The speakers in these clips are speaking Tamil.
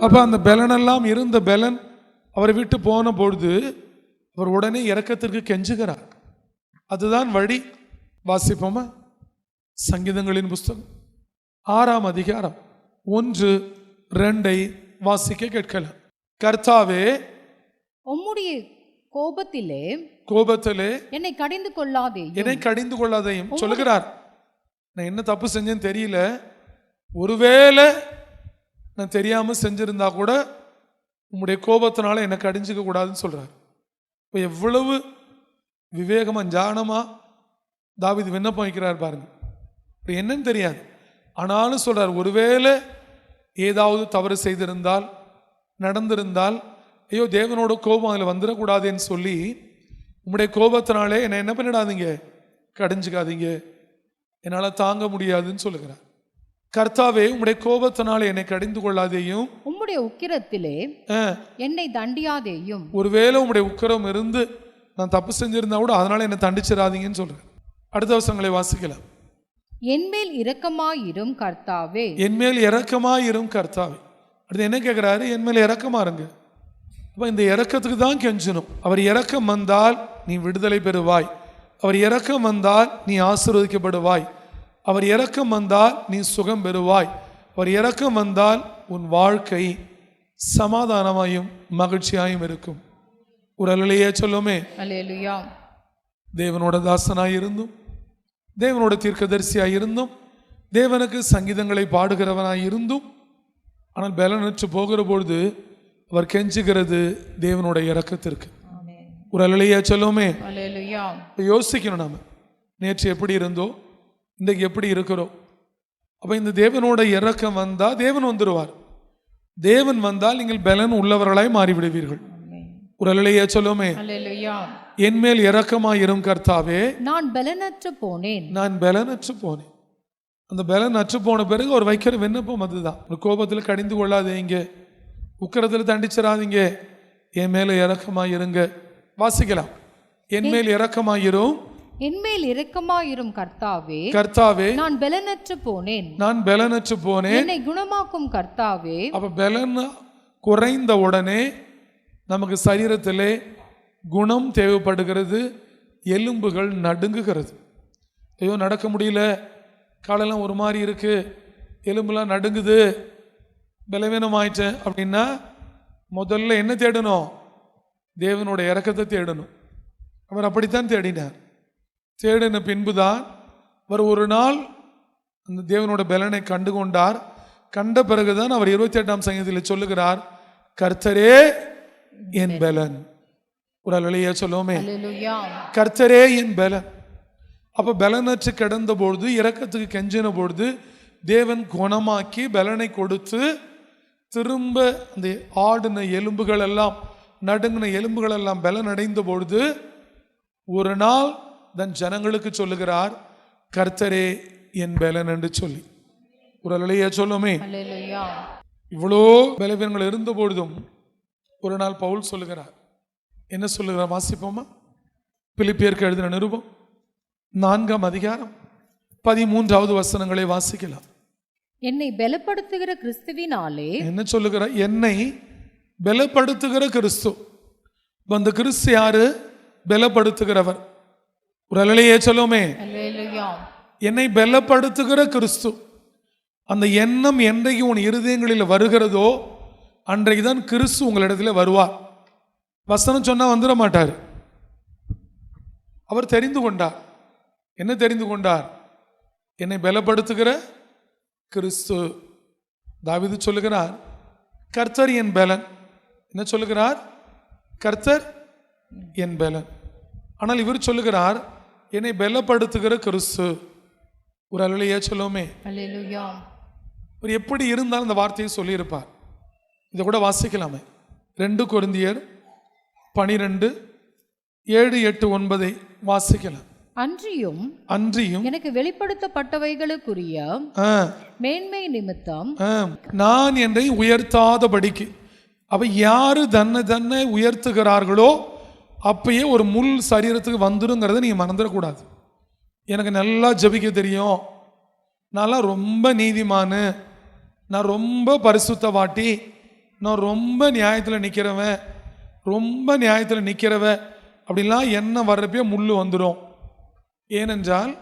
அப்ப அந்த பலனெல்லாம் இருந்த பலன் அவரை விட்டு போன பொழுது அவர் உடனே இரக்கத்திற்கு கெஞ்சுகிறார். அதுதான் வழி. வாசிப்போமா? சங்கீதங்களின் புஸ்தகம் 6ஆம் அதிகாரம் 1-2 வாசிக்க கேட்கலாம். கர்த்தாவே, உம்முடைய கோபத்திலே என்னை கடிந்து கொள்ளாதேயும் சொல்லுகிறார். நான் என்ன தப்பு செஞ்சேன்னு தெரியல, ஒருவேளை நான் தெரியாம செஞ்சிருந்தா கூட உம்முடைய கோபத்தினால என்னை கடிஞ்சிக்க கூடாதுன்னு சொல்றார். இப்போ எவ்வளவு விவேகமா ஞானமா தாவீது விண்ணப்பம் வைக்கிறார் பாருங்க. என்னன்னு தெரியாது, ஆனாலும் சொல்றார், ஒருவேளை ஏதாவது தவறு செய்திருந்தால் நடந்திருந்தால் ஐயோ தேவனோட கோபம் அதில் வந்துடக்கூடாதுன்னு சொல்லி உம்முடைய கோபத்தினாலே என்னை என்ன பண்ணிடாதீங்க, கடிஞ்சுக்காதீங்க, என்னால் தாங்க முடியாதுன்னு சொல்லுகிறார். கர்த்தாவே, உம்முடைய கோபத்தினாலே என்னை கடிந்து கொள்ளாதேயும், உம்முடைய உக்கிரத்திலே என்னை தண்டியாதேயும். ஒருவேளை உம்முடைய உக்கிரம் இருந்து நான் தப்பு செஞ்சிருந்தா கூட அதனால என்னை தண்டிச்சிடாதீங்கன்னு சொல்றேன். அடுத்த வசனங்களை வாசிக்கலாம். என்மேல் இரக்கமாயிரும் கர்த்தாவே, என்மேல் இரக்கமாயிரும் கர்த்தாவே. அடுத்து என்ன கேட்கிறாரு? என்மேல் இரக்கமா இருங்க. அப்ப இந்த இரக்கத்துக்கு தான் கெஞ்சணும். அவர் இரக்கம் வந்தால் நீ விடுதலை பெறுவாய், அவர் இரக்கம் வந்தால் நீ ஆசீர்வதிக்கப்படுவாய், அவர் இரக்கம் வந்தால் நீ சுகம் பெறுவாய், அவர் இரக்கம் வந்தால் உன் வாழ்க்கை சமாதானமாயும் மகிழ்ச்சியாயும் இருக்கும். ஒரு அல்லேலூயா சொல்லுமே. அல்லேலூயா. தேவனோட தாசனாய் இருந்தும், தேவனோட தீர்க்கதரிசியாய் இருந்தும், தேவனுக்கு சங்கீதங்களை பாடுகிறவனாய் இருந்தும், ஆனால் பலனற்று போகிற பொழுது அவர் கெஞ்சுகிறது தேவனோட இரக்கத்திற்கு. ஒரு அல்லேலூயா சொல்லுமே. யோசிக்கணும், நாம நேற்று எப்படி இருந்தோ இன்றைக்கு எப்படி இருக்கிறோம். அப்ப இந்த தேவனோட இரக்கம் வந்தா தேவன் வந்துடுவார். தேவன் வந்தால் நீங்கள் பலன் உள்ளவர்களாய் மாறிவிடுவீர்கள். ஒரு அல்லேலூயா சொல்லுமே. என்மேல் இரக்கமாயிரும் கர்த்தாவே, நான் பலனற்று போனேன். அந்த பலன் அற்று போன பிறகு அவர் வைக்கிற விண்ணப்பம் அதுதான். கோபத்தில் கடிந்து கொள்ளாதீங்க, உக்கரத்தில் தண்டிச்சிடாதீங்க, என் மேல இரக்கமாயிருங்க. வாசிக்கலாம். என்மேல் இரக்கமாயிரும் கர்த்தாவே, நான் பலனற்று போனேன், என்னை குணமாக்கும் கர்த்தாவே. அப்ப பலன் குறைந்த உடனே நமக்கு சரீரத்திலே குணம் தேவைப்படுகிறது, எலும்புகள் நடுங்குகிறது. ஐயோ நடக்க முடியல, காலெல்லாம் ஒரு மாதிரி இருக்கு, எலும்புலாம் நடுங்குது, பலவீனம் ஆயிட்டேன் அப்படின்னா முதல்ல என்ன தேடணும்? தேவனோட இரக்கத்தை தேடணும். அவர் அப்படித்தான் தேடினார். தேடின பின்புதான் அவர் ஒரு நாள் அந்த தேவனோட பலனை கண்டு கொண்டார். கண்ட பிறகுதான் அவர் 28ஆம் சங்கீதத்தில் சொல்லுகிறார், கர்த்தரே என் பலன். ஒரு அல்லேலூயா சொல்லுவோமே. கர்த்தரே என் பலன். அப்ப பலனற்று கிடந்த பொழுது, இரக்கத்துக்கு கெஞ்சின பொழுது தேவன் குணமாக்கி பலனை கொடுத்து, திரும்ப அந்த ஆடின எலும்புகள் எல்லாம், நடுங்கின எலும்புகள் எல்லாம் பலன் அடைந்த பொழுது ஒரு நாள் தன் ஜனங்களுக்கு சொல்லுகிறார், கர்த்தரே என் பலன் என்று சொல்லி. ஒரு அல்லேலூயா சொல்லுமே. இவ்வளோ பலவீனங்கள் இருந்த பொழுதும் ஒரு நாள் பவுல் சொல்லுகிறார். என்ன சொல்லுகிறார்? வாசிப்போமா? பிலிப்பியருக்கு எழுதின நிருபம் 4ஆம் அதிகாரம் 13வது வசனங்களை வாசிக்கலாம். என்னை பலப்படுத்துகிற கிறிஸ்துவினாலே. என்ன சொல்லுகிறார்? என்னை பலப்படுத்துகிற கிறிஸ்து. அந்த கிறிஸ்து யாரு? பலப்படுத்துகிறவர். ஒரு அல்லேலூயா சொல்லுமே. என்னை பலப்படுத்துகிற கிறிஸ்து. அந்த எண்ணம் என்றைக்கு உன் இருதயங்களில் வருகிறதோ அன்றைக்கு தான் கிறிஸ்து உங்களிடத்தில் வருவார். வசனம் சொன்னா வந்துட மாட்டார். அவர் தெரிந்து கொண்டார். என்ன தெரிந்து கொண்டார்? என்னை பலப்படுத்துகிற கிறிஸ்து. தாவீது சொல்லுகிறார், கர்த்தர் என் பலன். என்ன சொல்லுகிறார்? கர்த்தர் என் பலன். ஆனால் இவர் சொல்லுகிறார், என்னை பலப்படுத்துகிற கிறிஸ்து. ஒரு அல்லேலூயா சொல்லுவோமே. ஒரு எப்படி இருந்தாலும் அந்த வார்த்தையை சொல்லியிருப்பார். இதை கூட வாசிக்கலாமே. 2 கொரிந்தியர் 12:7-8-9 வாசிக்கலாம். அன்றியும் எனக்கு வெளிப்படுத்தப்பட்டவைகளுக்குரிய மேன்மை நிமித்தம் நான் என்னை உயர்த்தாதபடிக்கு. அப்ப யாரு தன்னை உயர்த்துகிறார்களோ அப்பயே ஒரு முள் சரீரத்துக்கு வந்துருங்கிறத நீங்க மறந்துடக்கூடாது. எனக்கு நல்லா ஜெபிக்க தெரியும், நான் ரொம்ப நீதிமானு, நான் ரொம்ப பரிசுத்தவாட்டி, நான் ரொம்ப நியாயத்தில் நிற்கிறவ அப்படிலாம் என்ன வர்றப்பே முள் வந்துடும். ஏனென்றால்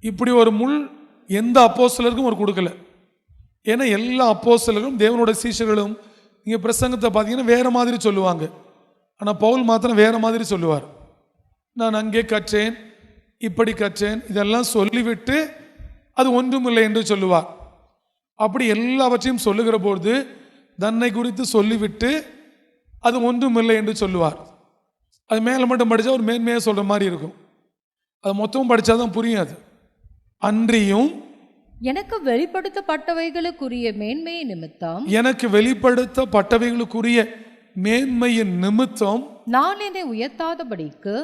இப்படி ஒரு முள் எந்த அப்போஸ்தலருக்கும் ஒரு கொடுக்கல. ஏன்னா எல்லா அப்போஸ்தலரும் தேவனோட சீஷர்களும் இங்கே பிரசங்கத்தை பார்த்தீங்கன்னா வேறு மாதிரி சொல்லுவாங்க. ஆனால் பவுல் மாத்திரம் வேறு மாதிரி சொல்லுவார். நான் அங்கே கற்றேன், இப்படி கற்றேன், இதெல்லாம் சொல்லிவிட்டு அது ஒன்றுமில்லை என்று சொல்லுவார். அப்படி எல்லாவற்றையும் சொல்லுகிற பொழுது தன்னை குறித்து சொல்லிவிட்டு அது ஒன்றுமில்லை என்று சொல்லுவார். அது மேலே மட்டும் படித்தா ஒரு மேன்மையாக சொல்கிற மாதிரி இருக்கும். அது மொத்தமும் படித்தா தான் புரியும். அது அன்றியும் எனக்கு வெளிப்படுத்தப்பட்டவைகளுக்குரிய மேன்மையின் நிமித்தம் நான் என்னை உயர்த்தாதபடிக்கு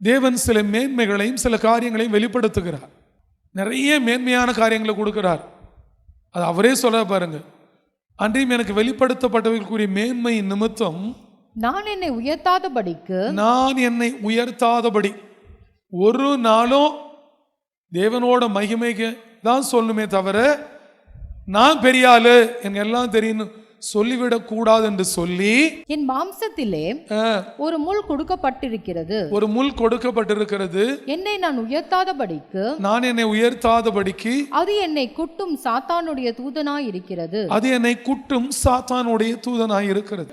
தேவன் சில மேன்மைகளையும் சில காரியங்களையும் வெளிப்படுத்துகிறார். நிறைய மேன்மையான காரியங்களை கொடுக்கிறார். அது அவரே சொல்ல பாருங்க. அன்றையும் எனக்கு வெளிப்படுத்தப்பட்டவர்களுக்குரிய மேன்மையின் நிமித்தம் நான் என்னை உயர்த்தாதபடி ஒரு நாளும் தேவனோட மகிமைக்கு தான் சொல்லணுமே தவிர நான் பெரிய ஆளு எனக்கு எல்லாம் தெரியும் சொல்லிவிடக் கூடாது என்று சொல்லி என் மாம்சத்திலே ஒரு முள் கொடுக்கப்பட்டிருக்கிறது. என்னை உயர்த்தாதபடிக்கு அது என்னை குட்டும் சாத்தானுடைய தூதனாய் இருக்கிறது.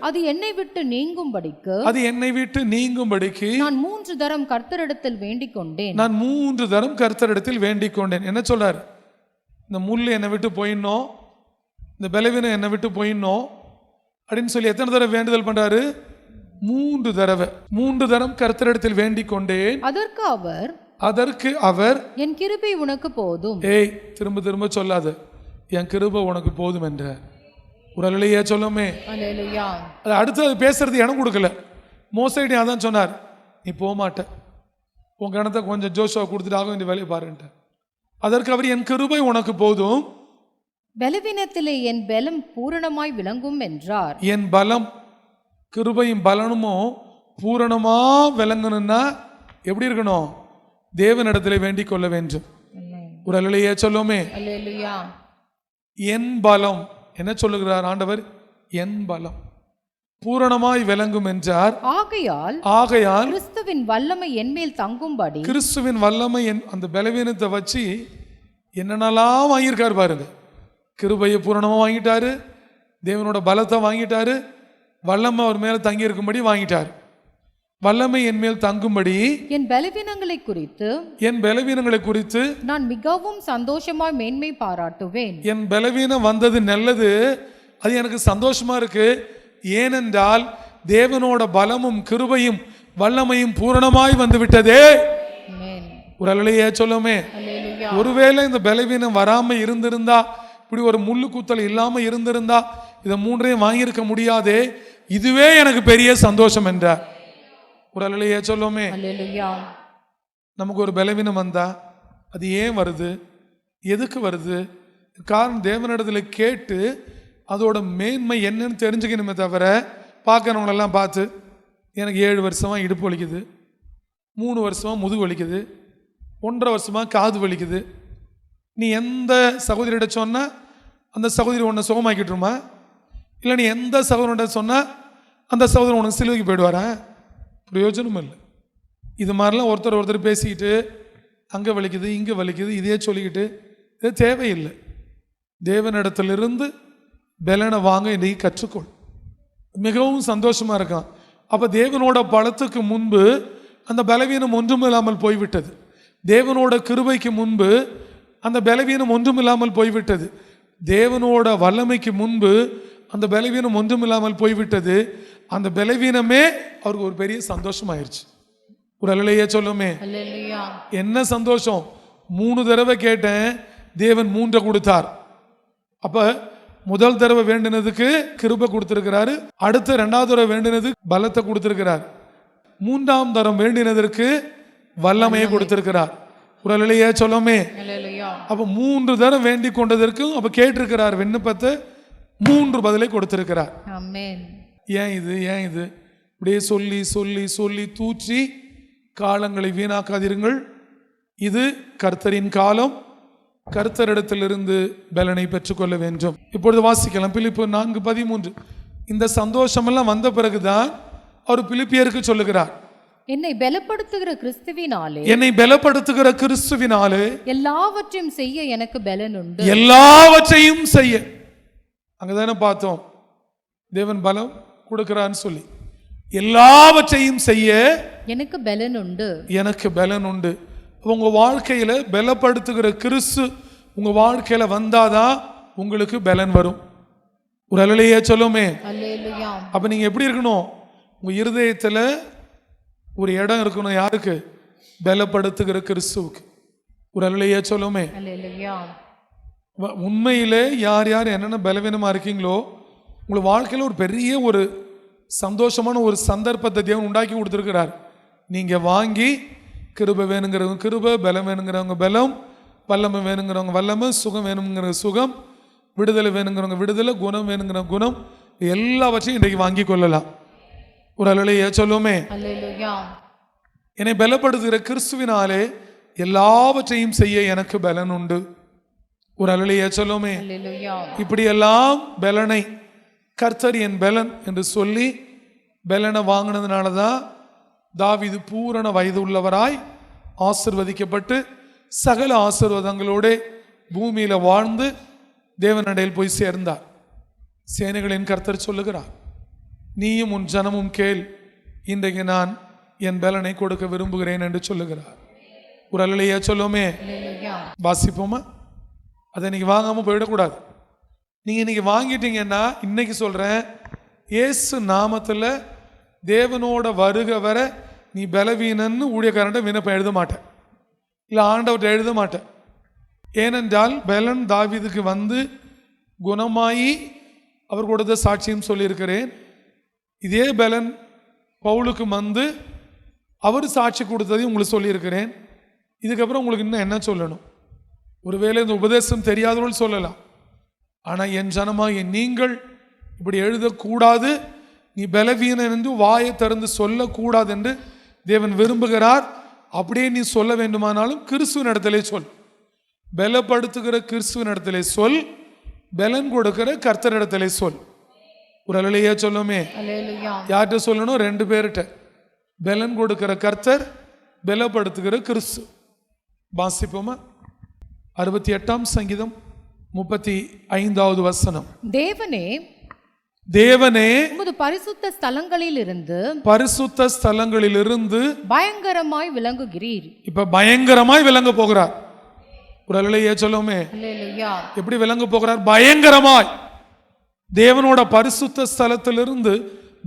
அது என்னை விட்டு நீங்கும்படிக்கு நான் 3 தரம் கர்த்தரிடத்தில் வேண்டிக் கொண்டேன். என்ன சொல்றாரு? இந்த முள் என்னை விட்டு போயிடணும், இந்த பலவீனம் என்னை விட்டு போயிடணும் அப்படின்னு சொல்லி எத்தனை தடவை வேண்டுதல் பண்றாரு? 3 தடவை. 3 தரம் கர்த்தரிடத்தில் வேண்டிக் கொண்டேன். அதற்கு அவர் என் கிருபை உனக்கு போதும். திரும்ப திரும்ப சொல்லாது என் கிருபை உனக்கு போதும் என்ற ஒரு அல்லேலூயா சொல்லுமே. அது அடுத்து அது பேசுறது இடம் கொடுக்கல. மோசேடி அதான் சொன்னார், நீ போக மாட்ட, உன் கணத்தை கொஞ்சம் ஜோஷுவா கொடுத்துட்டு ஆக வேண்டிய வேலையை பாருன்ட்டு. அதற்கு அவர் என் கிருபை உனக்கு போதும், பலவீனத்திலே என் பலம் பூரணமாய் விளங்கும் என்றார். என் பலம் கிருபையும் பலனுமோ பூரணமா விளங்கணும்னா எப்படி இருக்கணும்? தேவனிடத்திலே வேண்டிக் கொள்ள வேண்டும். ஒரு அல்லேலூயா சொல்லுமே. என் பலம் என்ன சொல்லுகிறார் ஆண்டவர்? என் பலம் பூரணமாய் விளங்கும் என்றார். ஆகையால் கிறிஸ்துவின் வல்லமை என் மேல் தங்கும்படி, கிறிஸ்துவின் வல்லமை அந்த பலவீனத்தை வச்சு என்னென்னலாம் வாங்கியிருக்காரு பாருங்க. கிருபையை பூரணமாக வாங்கிட்டாரு, தேவனோட பலத்தை வாங்கிட்டாரு, வல்லமை அவர் மேல தங்கி இருக்கும்படி வாங்கிட்டார். வல்லமை என் மேல் தங்கும்படி என் பலவீனங்களை குறித்து நான் மிகவும் சந்தோஷமாய் மேன்மை பாராட்டுவேன். என் பலவீனம் வந்தது நல்லது, அது எனக்கு சந்தோஷமா இருக்கு. ஏனென்றால் தேவனோட பலமும் கிருபையும் வல்லமையும் பூரணமாய் வந்து விட்டதே. ஒரு அல்லேலூயா சொல்லுமே. ஒருவேளை இந்த பலவீனம் வராம இருந்திருந்தா, இப்படி ஒரு முள்ளு குத்தல் இல்லாம இருந்திருந்தா, இதை 3ஐயும் வாங்கியிருக்க முடியாதே, இதுவே எனக்கு பெரிய சந்தோஷம் என்றார். ஒரு அல்லேலூயா சொல்லுமே. நமக்கு ஒரு பலவீனம் வந்தா அது ஏன் வருது, எதுக்கு வருது? காரணம் தேவனிடத்துல கேட்டு அதோட மேன்மை என்னன்னு தெரிஞ்சுக்கணுமே தவிர, பார்க்கறவங்களெல்லாம் பார்த்து எனக்கு 7 வருஷமா இடுப்பு வலிக்குது, 3 வருஷமா முதுகு வலிக்குது, 1.5 வருஷமா காது வலிக்குது, நீ எந்த சகோதரியிட சொன்னா அந்த சகோதரி உன்னை சுகமாக்கிட்டுருமா? இல்லை நீ எந்த சகோதரன்கிட்ட சொன்னா அந்த சகோதரன் உனக்கு சிலுவைக்கு போயிடுவாரா? பிரயோஜனம் இல்லை. இது மாதிரிலாம் ஒருத்தர் பேசிக்கிட்டு அங்கே வலிக்குது இங்கே வலிக்குது இதே சொல்லிக்கிட்டு இது தேவையில்லை. தேவனிடத்திலிருந்து பலனை வாங்க இன்றைக்கு கற்றுக்கொள். மிகவும் சந்தோஷமா இருக்கான். அப்போ தேவனோட பலத்துக்கு முன்பு அந்த பலவீனம் ஒன்றுமில்லாமல் போய்விட்டது. தேவனோட கிருபைக்கு முன்பு அந்த பலவீனம் ஒன்றுமில்லாமல் போய்விட்டது. தேவனோட வல்லமைக்கு முன்பு அந்த பலவீனம் ஒன்றுமில்லாமல் போய்விட்டது. அந்த பலவீனமே அவருக்கு ஒரு பெரிய சந்தோஷம் ஆயிடுச்சு. ஒரு அல்லேலூயா சொல்லுமே. என்ன சந்தோஷம்! 3 தடவை கேட்டேன், தேவன் 3 கொடுத்தார். அப்ப முதல் தடவை வேண்டினதுக்கு கிருபை கொடுத்திருக்கிறாரு, அடுத்த 2வது தடவை வேண்டினது பலத்தை கொடுத்திருக்கிறார், 3ஆம் தரம் வேண்டினதற்கு வல்லமையை கொடுத்திருக்கிறார். ஒரு அல்லேலூயா சொல்லுமே. அப்ப 3 தரம் வேண்டிக் கொண்டதற்கும் அப்ப கேட்டிருக்கிறார் விண்ணப்பத்தை, 3 பதிலை கொடுத்திருக்கிறார். ஏன் இது இப்படியே சொல்லி சொல்லி சொல்லி தூற்றி காலங்களை வீணாக்காதீர்கள். இது கர்த்தரின் காலம், கர்த்தரிடத்திலிருந்து பலனை பெற்றுக்கொள்ள வேண்டும். இப்பொழுது வாசிக்கலாம் பிலிப்பு 4:13. இந்த சந்தோஷமெல்லாம் வந்த பிறகுதான் அவர் பிலிப்பியருக்கு சொல்லுகிறார், என்னை பலப்படுத்துகிற கிறிஸ்துவினாலே என்னை பலப்படுத்துகிற கிறிஸ்துவினாலே எல்லாவற்றையும் செய்ய எனக்கு பலன் உண்டு. எல்லாவற்றையும் செய்ய, அங்கதானே பார்த்தோம் தேவன் பலம் கொடுக்கிறான்னு சொல்லி. எல்லாவற்றையும் செய்ய எனக்கு பலன் உண்டு, எனக்கு பலன் உண்டு. உங்க வாழ்க்கையில பலப்படுத்துகிற கிறிஸ்து உங்க வாழ்க்கையில வந்தாதான் உங்களுக்கு பலன் வரும். ஒரு அல்லேலூயா சொல்லுமே. அல்லேலூயா. அப்ப நீங்க எப்படி இருக்கணும்? உங்க இருதயத்துல ஒரு இடம் இருக்கணும். யாருக்கு? பலப்படுத்துகிற கிறிஸ்துவுக்கு. ஒரு அல்லேலூயா சொல்லுமே. அல்லேலூயா. உண்மையிலே யார் யார் என்னென்ன பலவீனமா இருக்கீங்களோ உங்களுக்கு வாழ்க்கையில ஒரு பெரிய ஒரு சந்தோஷமான ஒரு சந்தர்ப்பத்தை தேவன் உண்டாக்கி கொடுத்துருக்கிறார். நீங்க வாங்கி கிருபை வேணுங்கிறவங்க கிருபை, பலம் வேணுங்கிறவங்க பலம், வல்லமை வேணுங்கிறவங்க வல்லமை, சுகம் வேணுங்கிற சுகம், விடுதலை வேணுங்கிறவங்க விடுதலை, குணம் வேணுங்கிற குணம், எல்லாவற்றையும் இன்றைக்கு வாங்கி கொள்ளலாம். ஒரு அல்லேலூயா சொல்லுமே. அல்லேலூயா. என்னை பலப்படுத்துகிற கிறிஸ்துவினாலே எல்லாவற்றையும் செய்ய எனக்கு பலன் உண்டு. ஒரு அல்லேலூயா சொல்லுமே. அல்லேலூயா. இப்படியெல்லாம் பலனை கர்த்தர் என் பலன் என்று சொல்லி பலனை வாங்கினதுனால தான் தாவீது பூரண வயது உள்ளவராய் ஆசீர்வதிக்கப்பட்டு சகல ஆசீர்வாதங்களோடு பூமியில வாழ்ந்து தேவனடையில் போய் சேர்ந்தார். சேனைகளின் கர்த்தர் சொல்லுகிறார், நீயும் உன் ஜனமும் கேள், இன்றைக்கு நான் என் பலனை கொடுக்க விரும்புகிறேன் என்று சொல்லுகிறார். ஒரு அல்லேலூயா சொல்லுமே. வாசிப்போமா? அதை இன்னைக்கு வாங்காம போயிடக்கூடாது. நீங்க இன்னைக்கு வாங்கிட்டீங்கன்னா, இன்னைக்கு சொல்றேன், இயேசு நாமத்துல தேவனோட வருக வர நீ பலவீனன்னு ஊழியக்காரன்ட்ட விண்ணப்பம் எழுத மாட்டேன், இல்லை ஆண்டவர்கிட்ட எழுத மாட்டேன். ஏனென்றால் பலன் தாவீதுக்கு வந்து குணமாயி அவர் கொடுத்த சாட்சியும் சொல்லியிருக்கிறேன். இதே பலன் பவுலுக்கு வந்து அவர் சாட்சி கொடுத்ததையும் உங்களுக்கு சொல்லியிருக்கிறேன். இதுக்கப்புறம் உங்களுக்கு இன்னும் என்ன சொல்லணும்? ஒருவேளை இந்த உபதேசம் தெரியாதவர்கள் சொல்லலாம், ஆனால் என் ஜனமாகிய நீங்கள் இப்படி எழுதக்கூடாது, நீ பலவீனன் என்று வாயை திறந்து சொல்லக்கூடாது என்று தேவன் விரும்புகிறார். அப்படியே நீ சொல்ல வேண்டுமானாலும் கிறிஸ்துவின் இடத்திலே சொல். பலப்படுத்துகிற கிறிஸ்துவின் இடத்திலே சொல், பலன் கொடுக்கிற கர்த்தர் இடத்திலே சொல். ஒரு அல்லேலூயா சொல்லுமே. யார்கிட்ட சொல்லணும்? ரெண்டு பேர்கிட்ட. பலன் கொடுக்கிற கர்த்தர், பலப்படுத்துகிற கிறிஸ்து. வாசிப்போமா? 68ஆம் சங்கீதம் 35வது வசனம். தேவனே, தேவனே உமது பரிசுத்த ஸ்தலங்களிலிருந்து, பரிசுத்த ஸ்தலங்களிலிருந்து பயங்கரமாய் விளங்குகிறீர். இப்ப பயங்கரமாய் விளங்க போகிறார். ஒரு அல்லேலூயா சொல்லுமே. அல்லேலூயா. எப்படி விளங்க போகிறார்? பயங்கரமாய். தேவனோட பரிசுத்த ஸ்தலத்திலிருந்து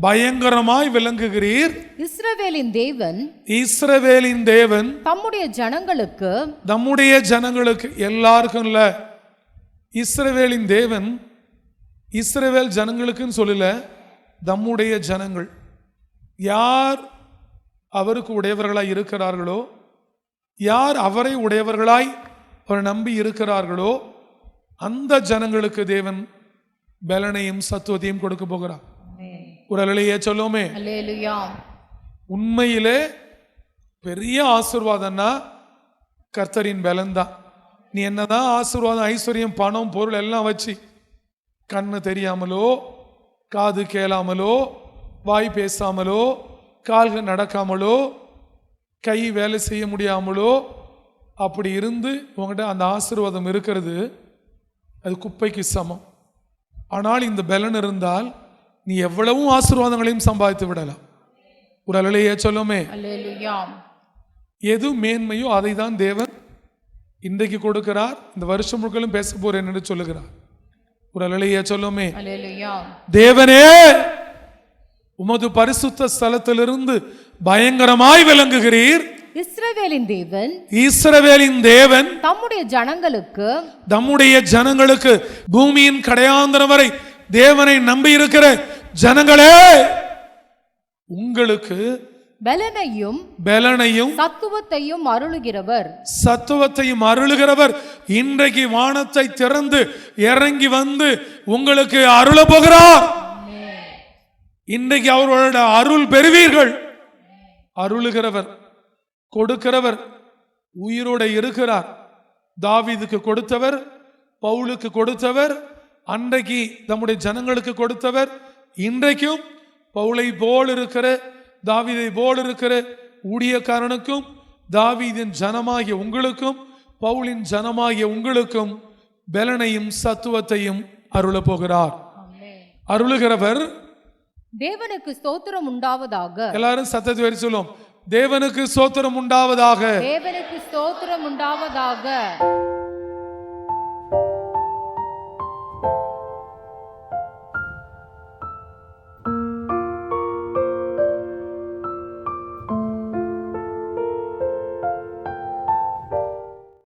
பயங்கரமாய் விளங்குகிறீர். இஸ்ரவேலின் தேவன், இஸ்ரவேலின் தேவன் தம்முடைய ஜனங்களுக்கு, நம்முடைய ஜனங்களுக்கு, எல்லாருக்கும் இல்ல, இஸ்ரவேலின் தேவன் இஸ்ரவேல் ஜனங்களுக்குன்னு சொல்லல, தம்முடைய ஜனங்கள். யார் அவருக்கு உடையவர்களாய் இருக்கிறார்களோ, யார் அவரை உடையவர்களாய் அவரை நம்பி இருக்கிறார்களோ, அந்த ஜனங்களுக்கு தேவன் பலனையும் சத்துவத்தையும் கொடுக்க போகிறார். ஒரு அல்லேலூயா சொல்லுமே. அல்லேலூயா. உண்மையிலே பெரிய ஆசீர்வாதம்னா கர்த்தரின் பலன் தான். நீ என்னதான் ஆசீர்வாதம், ஐஸ்வர்யம், பணம், பொருள் எல்லாம் வச்சு கண்ணு தெரியாமலோ, காது கேளாமலோ, வாய் பேசாமலோ, கால்கள் நடக்காமலோ, கை வேலை செய்ய முடியாமலோ அப்படி இருந்து உங்கள்கிட்ட அந்த ஆசீர்வாதம் இருக்கிறது, அது குப்பைக்கு சமம். ஆனால் இந்த பலன் இருந்தால் நீ எவ்வளவும் ஆசீர்வாதங்களையும் சம்பாதித்து விடலாம். ஒரு அல்லேலூயா சொல்லுமே. அல்லேலூயா. எது மேன்மையோ அதை தான் தேவன் இன்றைக்கு கொடுக்கிறார். இந்த வருஷம் முழுக்களும் பேச போறேன் என்று சொல்லுகிறார். ஒரு அல்லேலூயா சொல்லுமே. அல்லேலூயா. தேவனே, உமது பரிசுத்த ஸ்தலத்திலிருந்து பயங்கரமாய் விளங்குகிறீர். இஸ்ரவேலின் தேவன், இஸ்ரவேலின் தேவன் தம்முடைய ஜனங்களுக்கு, தம்முடைய ஜனங்களுக்கு, பூமியின் கடையாந்தரம் வரை தேவனை நம்பி இருக்கிற ஜனங்களே, உங்களுக்கு பலனையும் சத்துவத்தையும் அருளுகிறவர், சத்துவத்தையும் அருளுகிறவர் இன்றைக்கு வானத்தை திறந்து இறங்கி வந்து உங்களுக்கு அருள போகிறார். இன்றைக்கு அவரோட அருள் பெறுவீர்கள். அருளுகிறவர், கொடுக்கிறவர், உயிரோட இருக்கிறார். தாவீதுக்கு கொடுத்தவர், பவுலுக்கு கொடுத்தவர், அன்றைக்கு நம்முடைய ஜனங்களுக்கு கொடுத்தவர், இன்றைக்கும் பவுலை போல் இருக்கிற, தாவீதை போல் இருக்கிற ஊழியக்காரனுக்கும், தாவீதின் ஜனமாகிய உங்களுக்கும், பவுலின் ஜனமாகிய உங்களுக்கும் பலனையும் சத்துவத்தையும் அருள போகிறார். அருளுகிறவர் தேவனுக்கு ஸ்தோத்திரம் உண்டாவதாக. எல்லாரும் சத்தத்தை வரி சொல்லும், தேவனுக்கு ஸ்தோத்திரம் உண்டாவதாக. தேவனுக்கு ஸ்தோத்திரம் உண்டாவதாக.